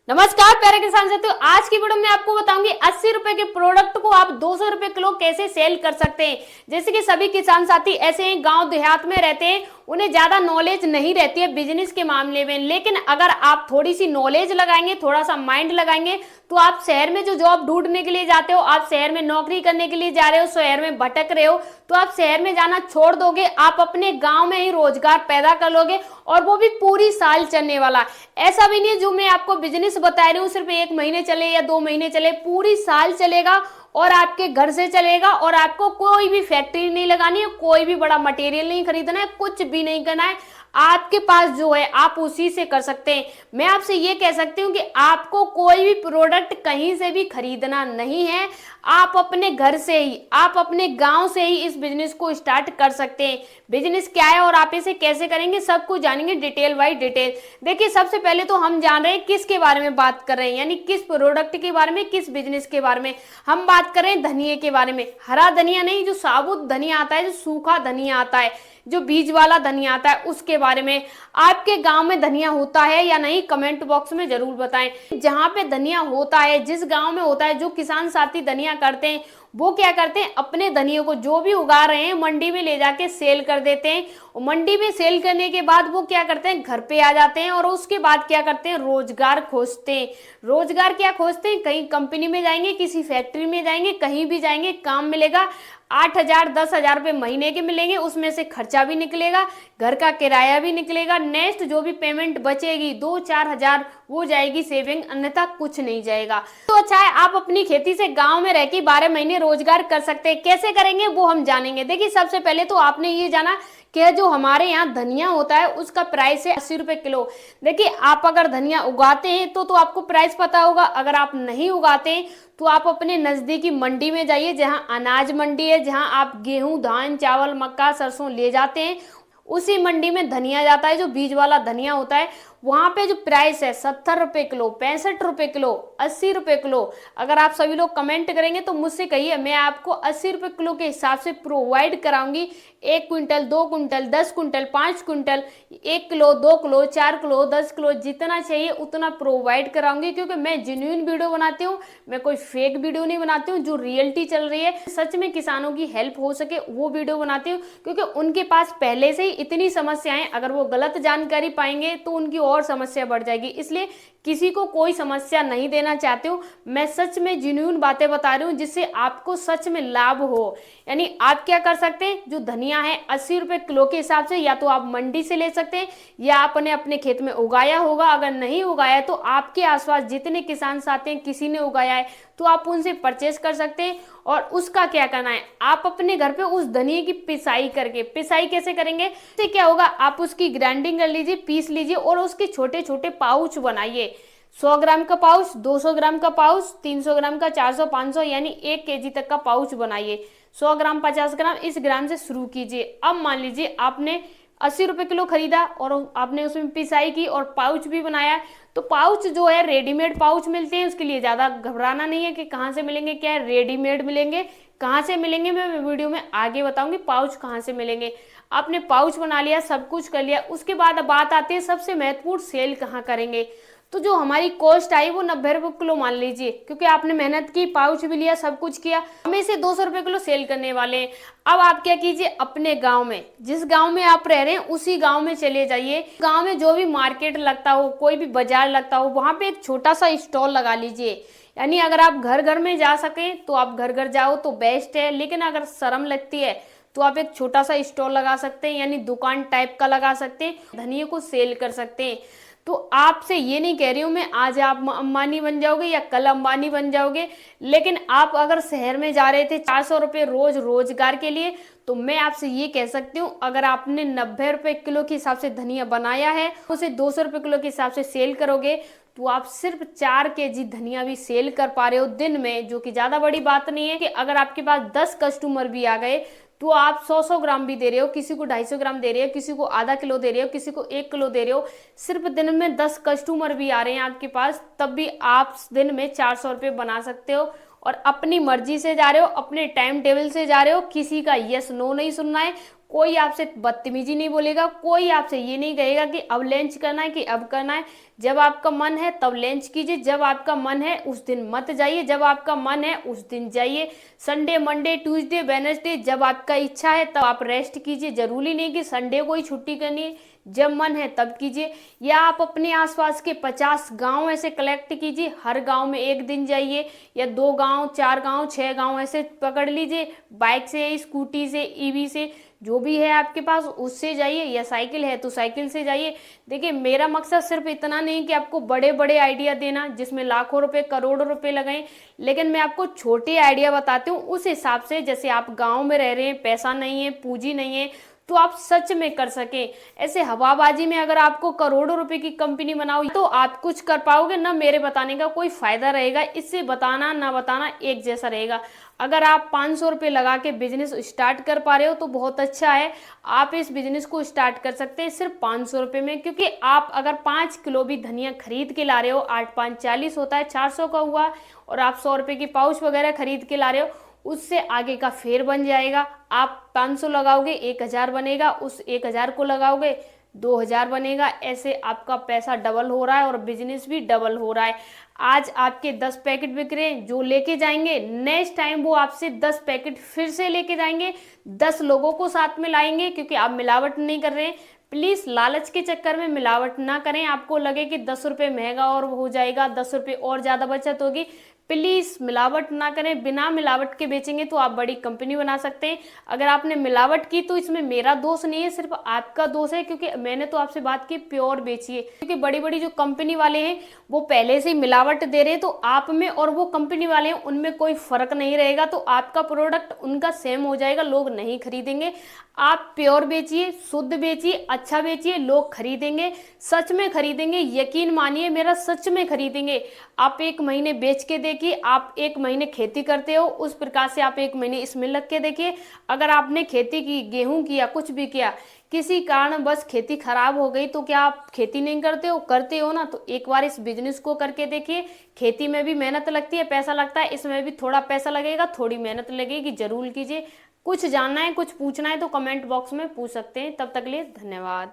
नमस्कार प्यारे किसान साथियों, आज की वीडियो में आपको बताऊंगी 80 रुपए के प्रोडक्ट को आप 200 रुपए किलो कैसे सेल कर सकते हैं। जैसे कि सभी किसान साथी ऐसे हैं, गांव देहात में रहते हैं, उन्हें ज्यादा नॉलेज नहीं रहती है बिजनेस के मामले में। लेकिन अगर आप थोड़ी सी नॉलेज लगाएंगे, थोड़ा सा माइंड लगाएंगे, तो आप शहर में जो जॉब ढूंढने के लिए जाते हो, आप शहर में नौकरी करने के लिए जा रहे हो, शहर में भटक रहे हो, तो आप शहर में जाना छोड़ दोगे। आप अपने गांव में ही रोजगार पैदा कर लोगे और वो भी पूरी साल चलने वाला। ऐसा भी नहीं है जो मैं आपको बिजनेस बता रही हूँ सिर्फ 1 महीने चले या 2 महीने चले, पूरी साल चलेगा और आपके घर से चलेगा। और आपको कोई भी फैक्ट्री नहीं लगानी है, कोई भी बड़ा मटेरियल नहीं खरीदना है, कुछ भी नहीं करना है। आपके पास जो है आप उसी से कर सकते हैं। मैं आपसे ये कह सकती हूँ कि आपको कोई भी प्रोडक्ट कहीं से भी खरीदना नहीं है। आप अपने घर से ही, आप अपने गांव से ही इस बिजनेस को स्टार्ट कर सकते हैं। बिजनेस क्या है और आप इसे कैसे करेंगे, सब कुछ जानेंगे डिटेल बाय डिटेल। देखिए, सबसे पहले तो हम जान रहे हैं किसके बारे में बात कर रहे हैं, यानी किस प्रोडक्ट के बारे में, किस बिजनेस के बारे में। हम बात कर रहे हैं धनिये के बारे में। हरा धनिया नहीं, जो साबुत धनिया आता है, जो सूखा धनिया आता है, जो बीज वाला धनिया आता है, उसके बारे में। आपके गांव में धनिया होता है या नहीं, कमेंट बॉक्स में जरूर बताएं। जहां पे धनिया होता है, जिस गांव में होता है, जो किसान साथी धनिया करते हैं, वो क्या करते हैं, अपने धनिया को जो भी उगा रहे हैं मंडी में ले जाके सेल कर देते हैं। और मंडी में सेल करने के बाद वो क्या करते हैं, घर पे आ जाते हैं और उसके बाद क्या करते हैं, रोजगार खोजते हैं। रोजगार क्या खोजते हैं, कहीं कंपनी में जाएंगे, किसी फैक्ट्री में जाएंगे, कहीं भी जाएंगे, काम मिलेगा। 8,000 10,000 रुपए महीने के मिलेंगे, उसमें से खर्चा भी निकलेगा, घर का किराया भी निकलेगा। नेक्स्ट जो भी पेमेंट बचेगी 2-4 हजार वो जाएगी सेविंग, अन्यथा कुछ नहीं जाएगा। तो अच्छा है, आप अपनी खेती से गांव में रह के 12 महीने रोजगार कर सकते हैं। कैसे करेंगे वो हम जानेंगे। देखिए, सबसे पहले तो आपने ये जाना कि जो हमारे यहाँ धनिया होता है उसका प्राइस है 80 रुपए किलो। देखिए, आप अगर धनिया उगाते हैं तो आपको प्राइस पता होगा। अगर आप नहीं उगाते हैं तो आप अपने नजदीकी मंडी में जाइए, जहां अनाज मंडी है, जहां आप गेहूं, धान, चावल, मक्का, सरसों ले जाते हैं। उसी मंडी में धनिया जाता है, जो बीज वाला धनिया होता है। वहां पे जो प्राइस है 70 रुपए किलो, 65 रुपए किलो, 80 रुपए किलो। अगर आप सभी लोग कमेंट करेंगे तो मुझसे कहिए, मैं आपको 80 रुपए किलो के हिसाब से प्रोवाइड कराऊंगी। 1 quintal, 2 quintal, 10 quintal, 5 quintal, 1 kilo, 2 kilo, 4 kilo, 10 kilo, जितना चाहिए उतना प्रोवाइड कराऊंगी। क्योंकि मैं जेन्युइन वीडियो बनाती हूँ, मैं कोई फेक वीडियो नहीं बनाती हूँ। जो रियलिटी चल रही है, सच में किसानों की हेल्प हो सके, वो वीडियो बनाती हूँ। क्योंकि उनके पास पहले से ही इतनी समस्याएं, अगर वो गलत जानकारी पाएंगे तो उनकी और समस्या बढ़ जाएगी। इसलिए किसी को कोई समस्या नहीं देना चाहती हूँ। मैं सच में जेन्युइन बातें बता रही हूँ, जिससे आपको सच में लाभ हो। यानी आप क्या कर सकते हैं, जो धनिया है 80 रुपए किलो के हिसाब से, या तो आप मंडी से ले सकते हैं या आपने अपने खेत में उगाया होगा। अगर नहीं उगाया तो आपके आसपास जितने किसान साथी हैं, किसी ने उगाया है तो आप उनसे परचेस कर सकते हैं। और उसका क्या करना है, आप अपने घर पे उस धनिये की पिसाई करके, पिसाई कैसे करेंगे, इससे क्या होगा, आप उसकी ग्राइंडिंग कर लीजिए, पीस लीजिए और उसके छोटे छोटे पाउच बनाइए। 100 ग्राम का पाउच, 200 ग्राम का पाउच, 300 ग्राम का, 400, 500, यानी 1 केजी तक का पाउच बनाइए। 100 ग्राम, 50 ग्राम, इस ग्राम से शुरू कीजिए। अब मान लीजिए आपने 80 रुपए किलो खरीदा और आपने उसमें पिसाई की और पाउच भी बनाया। तो पाउच जो है रेडीमेड पाउच मिलते हैं, उसके लिए ज्यादा घबराना नहीं है कि कहाँ से मिलेंगे, क्या है, रेडीमेड मिलेंगे। कहाँ से मिलेंगे मैं वीडियो में आगे बताऊंगी, पाउच कहाँ से मिलेंगे। आपने पाउच बना लिया, सब कुछ कर लिया, उसके बाद बात आती है सबसे महत्वपूर्ण, सेल कहाँ करेंगे। तो जो हमारी कॉस्ट आई वो 90 रुपए किलो मान लीजिए, क्योंकि आपने मेहनत की, पाउच भी लिया, सब कुछ किया। हम इसे 200 रुपए किलो सेल करने वाले हैं। अब आप क्या कीजिए, अपने गांव में, जिस गांव में आप रह रहे हैं उसी गांव में चले जाइए। गांव में जो भी मार्केट लगता हो, कोई भी बाजार लगता हो, वहां पे एक छोटा सा स्टॉल लगा लीजिए। यानी अगर आप घर घर में जा सके तो आप घर घर जाओ तो बेस्ट है, लेकिन अगर शर्म लगती है तो आप एक छोटा सा स्टॉल लगा सकते हैं, यानी दुकान टाइप का लगा सकते हैं, धनिये को सेल कर सकते हैं। तो आपसे ये नहीं कह रही हूं मैं आज आप अंबानी बन जाओगे या कल अंबानी बन जाओगे, लेकिन आप अगर शहर में जा रहे थे 400 रुपये रोज रोजगार के लिए, तो मैं आपसे ये कह सकती हूँ, अगर आपने 90 रुपए किलो के हिसाब से धनिया बनाया है, उसे 200 रुपए किलो के हिसाब से सेल करोगे तो आप सिर्फ 4 केजी धनिया भी सेल कर पा रहे हो दिन में, जो कि ज्यादा बड़ी बात नहीं है। कि अगर आपके पास 10 कस्टमर भी आ गए तो आप 100-100 ग्राम भी दे रहे हो, किसी को 250 ग्राम दे रहे हो, किसी को आधा किलो दे रहे हो, किसी को 1 किलो दे रहे हो। सिर्फ दिन में 10 कस्टमर भी आ रहे हैं आपके पास, तब भी आप दिन में 400 रुपये बना सकते हो। और अपनी मर्जी से जा रहे हो, अपने टाइम टेबल से जा रहे हो, किसी का यस नो नहीं सुनना है। कोई आपसे बदतमीजी नहीं बोलेगा, कोई आपसे ये नहीं कहेगा कि अब लंच करना है कि अब करना है। जब आपका मन है तब लंच कीजिए, जब आपका मन है उस दिन मत जाइए, जब आपका मन है उस दिन जाइए। संडे, मंडे, ट्यूसडे, वेडनेसडे जब आपका इच्छा है तब आप रेस्ट कीजिए। जरूरी नहीं कि संडे को ही छुट्टी करनी है, जब मन है तब कीजिए। या आप अपने आसपास के 50 गांव ऐसे कलेक्ट कीजिए, हर गांव में एक दिन जाइए, या 2 गांव, 4 गांव, 6 गांव ऐसे पकड़ लीजिए। बाइक से, स्कूटी से, ईवी से, जो भी है आपके पास उससे जाइए, या साइकिल है तो साइकिल से जाइए। देखिए, मेरा मकसद सिर्फ इतना नहीं कि आपको बड़े बड़े आइडिया देना जिसमें लाखों रुपए, करोड़ों रुपए लगाएं, लेकिन मैं आपको छोटे आइडिया बताती हूँ उस हिसाब से। जैसे आप गांव में रह रहे हैं, पैसा नहीं है, पूंजी नहीं है, तो आप सच में कर सकें। ऐसे हवाबाजी में अगर आपको करोड़ों रुपए की कंपनी बनाओ तो आप कुछ कर पाओगे ना, मेरे बताने का कोई फायदा रहेगा। इससे बताना ना बताना एक जैसा रहेगा। अगर आप 500 रुपये लगा के बिजनेस स्टार्ट कर पा रहे हो तो बहुत अच्छा है। आप इस बिजनेस को स्टार्ट कर सकते हैं सिर्फ 500 रुपये में, क्योंकि आप अगर 5 किलो भी धनिया खरीद के ला रहे हो, 8 5 40 होता है, 400 का हुआ, और आप 100 रुपये की पाउच वगैरह खरीद के ला रहे हो, उससे आगे का फेर बन जाएगा। आप 500 लगाओगे 1000 बनेगा, उस 1000 को लगाओगे 2000 बनेगा। ऐसे आपका पैसा डबल हो रहा है और बिजनेस भी डबल हो रहा है। आज आपके 10 पैकेट बिक रहे हैं, जो लेके जाएंगे नेक्स्ट टाइम वो आपसे 10 पैकेट फिर से लेके जाएंगे, 10 लोगों को साथ में लाएंगे, क्योंकि आप मिलावट नहीं कर रहे हैं। प्लीज लालच के चक्कर में मिलावट ना करें। आपको लगे कि 10 रुपये महंगा और हो जाएगा, 10 रुपये और ज्यादा बचत होगी, प्लीज मिलावट ना करें। बिना मिलावट के बेचेंगे तो आप बड़ी कंपनी बना सकते हैं। अगर आपने मिलावट की तो इसमें मेरा दोष नहीं है, सिर्फ आपका दोष है, क्योंकि मैंने तो आपसे बात की प्योर बेचिए। क्योंकि बड़ी बड़ी जो कंपनी वाले हैं वो पहले से ही मिलावट दे रहे हैं, तो आप में और वो कंपनी वाले हैं उनमें कोई फर्क नहीं रहेगा, तो आपका प्रोडक्ट उनका सेम हो जाएगा, लोग नहीं खरीदेंगे। आप प्योर बेचिए, शुद्ध बेचिए, अच्छा बेचिए, लोग खरीदेंगे, सच में खरीदेंगे। यकीन मानिए मेरा, सच में खरीदेंगे। आप 1 महीने बेच के देखिए, आप 1 महीने खेती करते हो उस प्रकार से आप 1 महीने इसमें लग के देखिए। अगर आपने खेती की, गेहूं किया, कुछ भी किया, किसी कारण बस खेती खराब हो गई, तो क्या आप खेती नहीं करते हो? करते हो ना, तो एक बार इस बिजनेस को करके देखिए। खेती में भी मेहनत लगती है, पैसा लगता है, इसमें भी थोड़ा पैसा लगेगा, थोड़ी मेहनत लगेगी, जरूर कीजिए। कुछ जानना है, कुछ पूछना है तो कमेंट बॉक्स में पूछ सकते हैं। तब तक के लिए धन्यवाद।